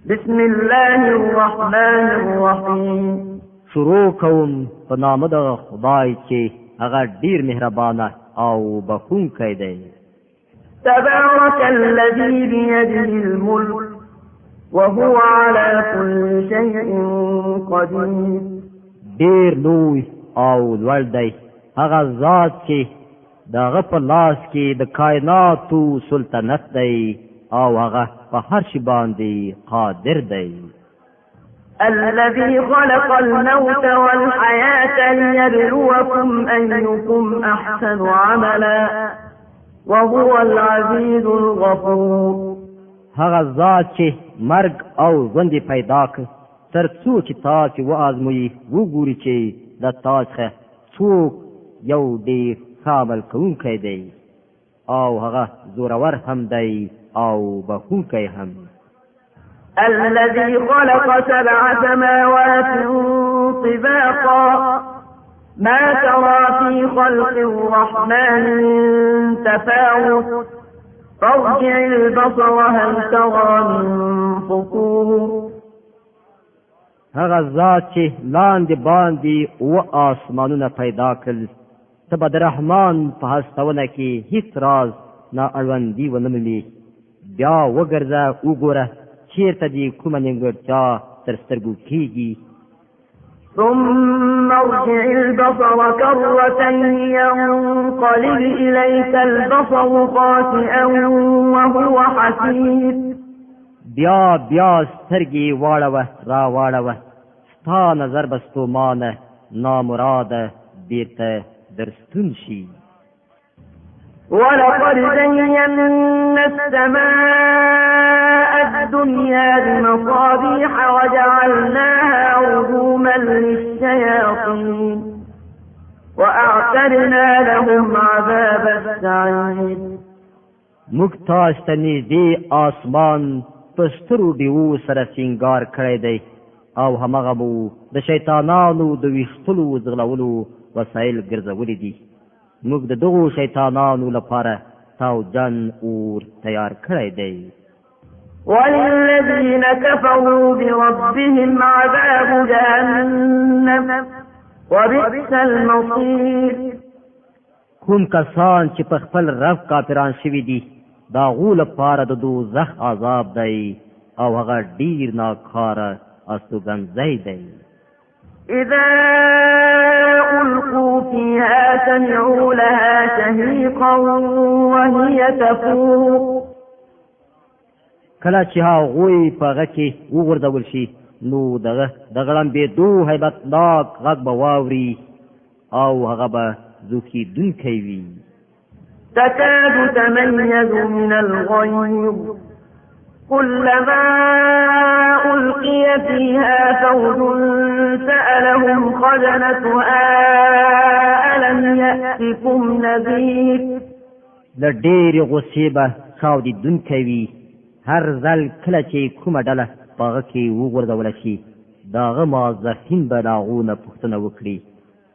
بسم الله الرحمن الرحیم. شروع کوم په نام د خدای چې هغه ډیر مهربانه او بخښونکی دی. تبارك الذي بيده الملك وهو على كل شيء قدير. ډیر لوی او لوړ دی هغه ذات چې دغه په لاس کې د کائناتو سلطنت دی او هغه په هر شي باندې قادر دی. الذي خلق الموت والحياة ليبلوكم أيكم أحسن عملا وهو العزيز الغفور. هغه ذات چې مرګ او ژوند پیدا کړ تر څو چې تاسو وازموي وګوري چې د تاسو څوک یو ډیر کامل کوونکی دی او هغه زورور هم دی او بخښونکی هم. الذي خلق 7 سماوات طباقا ما ترى في خلق الرحمن من تفاوت فارجع البصر هل ترى من فطور. هغه ذات چې لاندې باندې و آسمانونه پیدا کړل ته به د رحمان په هستونه کې هیڅ راز نااړوندي ونه مومي. بیا وګرځه وګوره چیرته دې کومه نیمګړتیا تر سترګو کېږي. ثم ارجع البصر كرتين ينقلب إليك البصر خاسئا وهو حسير. بیا سترګې واړوه را واړوه ستا نظر به ستومانه نامراده بیرته درستون شي. ولقد زينا السماء الدنيا بمصابيح وجعلناها رجوما للشياطين وأعتدنا لهم عذاب السعير. موږ تاسو ته نږدې آسمان په سترو ډیوو سره سینګار کړی دی او هماغه مو د شیطانانو د ویښتلو ځغلولو وسایل ګرځولي دي. موږ د دغو شیطانانو لپاره تاوجن اور تیار کړی دی. وللذین كفروا بربهم عذاب جهنم وبئس المصير. کوم کسان چې په خپل رب کافران شوي دي دا غو لپاره د دوزخ عذاب دی او هغه ډیر ناکاره استوګنځی دی. اذا القوا فيها سمعوا لها شهيقا وهي تفور. کله چې هغوی په هغه کې وغورځول شي نو دغه د غړمبېدو هیبتناک غږ به واوري او هغه به زوکېدونکی وي. تكاد تميز من الغيظ كلما ألقي فيها فوج سألهم خزنتها ألم يأتكم نذير. له ډېرې غوسې به چاودېدونکی وي. هر ځل کله چې کومه ډله په هغه کې وغورځوله شي د هغه مازدحین به د هغو نه پوښتنه وکړي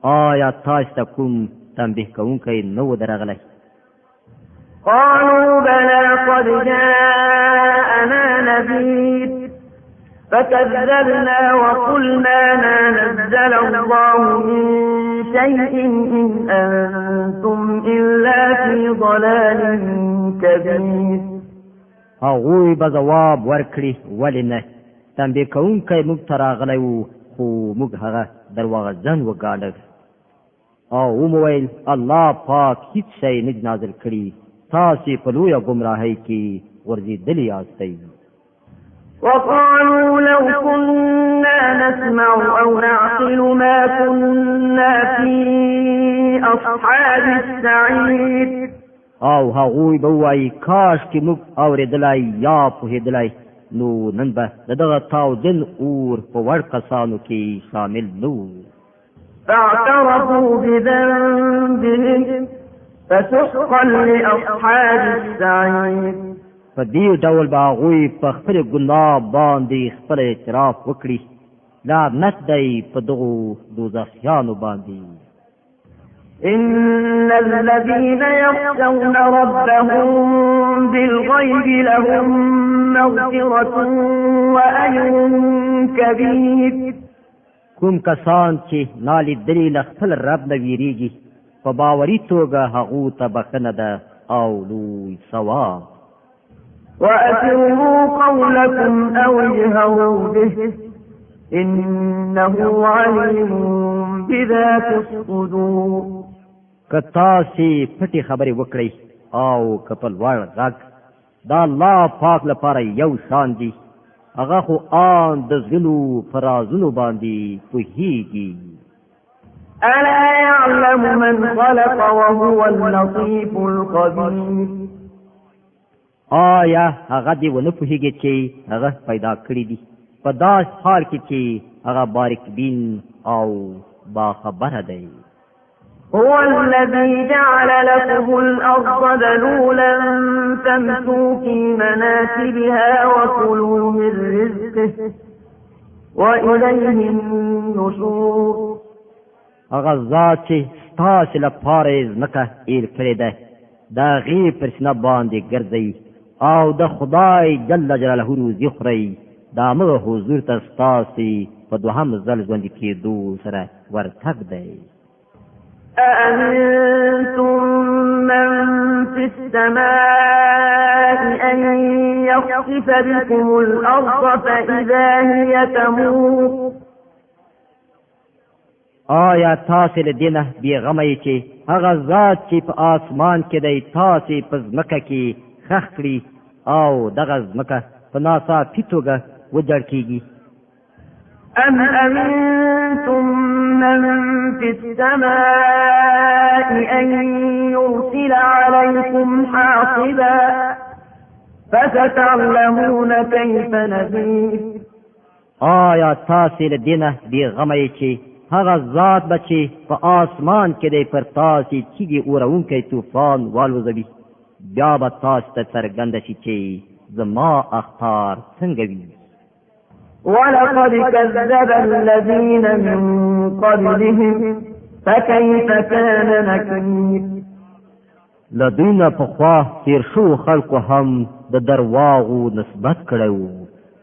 آیا تاسو ته کوم تنبیه کوونکی نه و درغلی؟ قالوا بلى قد جاءنا نذير فكذبنا وقلنا ما نزل الله من شيء إن أنتم إلا في ضلال كبير. هغوی به ځواب ورکړي ولې نه تنبیه کوونکی موږ ته راغلی و خو موږ هغه درواغجن وګاڼه او ومویل الله پاک هیڅ شی نه نازل کړي تاسې په لویه ګمراهۍ کې غورځېدلي یاستئ. وقالوا لو كنا نسمع أو نعقل ما كنا في أصحاب السعير. او هغوی به وایي کاش کې موږ اورېدلی یا پوهېدلی نو نن به د دغه تاوجن اور په وړ کسانو کې شامل نه وو. فاعترفوا بذنبهم فسحقا لأصحاب السعير. په دې ډول به هغوی په خپل ګناه باندې خپل اعتراف وکړي. لعنت دی په دغو دوزخیانو باندې. إن الذين يخشون ربهم بالغيب لهم مغفرة وأجر كبير. کوم کسان چې نالیدلي له خپل رب نه ویریږي په باوري توګه هغو ته بخښنه ده او لوی ثواب. وأسروا قولكم أو اجهروا به إنه عليم بذات الصدور. که تاسې پټې خبرې وکړئ او که په لوړ غږ دا الله پاک لپاره یو شان دي، هغه خو آن د زړونو په رازونو باندې پوهیږي. ألا يعلم من خلق وهو اللطيف الخبير. آیا هغه دې ونه پوهیږي چې هغه پیدا کړی دي په داس حال کې چې هغه باریک بین او باخبره دی. هو الذي جعل لكم الأرض ذلولا فامشوا في مناكبها وكلوا من رزقه وإليه النشور. هغه ذات چې ستاسې لپاره یې ځمکه ایل کړې ده د هغې پر سینه باندې ګرځئ او د خدای جل جلاله روزي خورئ، د همغه حضور ته ستاسې په دوهم ځل ژوندي کېدو سره ورتګ دی. أأمنتم من في السماء أن يخسف بكم الأرض فإذا هي تمور. آیا تاسې له دې نه بېغمه یې چې هغه ذات چې په آسمان کې دی تاسې په ځمکه کې خښ کړي او دغه ځمکه په ناڅاپي توګه وجړ کېږي؟ أم أمنتم من في السماء أن يرسل عليكم حاصبا فستعلمون كيف نذير. آیا تاسې له دې نه بېغمه یې چې هغه ذات به چې په آسمان کې دی پر تاسې تیږې اورونکی طوفان والوځوي، بیا به تاسو ته څرګنده شي چې زما اخطار څنګه وي. ولقد كذب الذين من قبلهم فكيف كان نكير. له دوی نه پخوا تېر شوو خلکو هم د درواغو نسبت کړی و،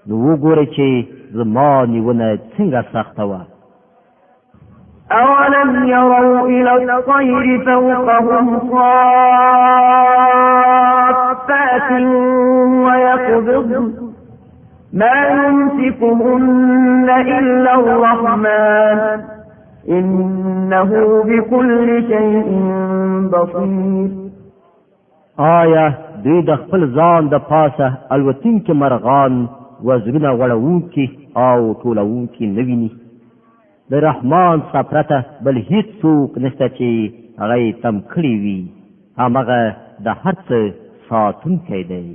نو وګورئ چې زما نیونه څنګه سخته وه. أولم يروا إلى الطير فوقهم صافات ويقبضن ما يمسكهن إلا الرحمن إنه بكل شيء بصير. آیا دوی د خپل ځان د پاسه الوتونکي مرغان وزرونه غوړوونکي او ټولوونکي نه ویني؟ د رحمان څخه پرته بل هیڅ څوک نشته چې هغه یې تم کړی وي، همغه د هر څه ساتونکی دی.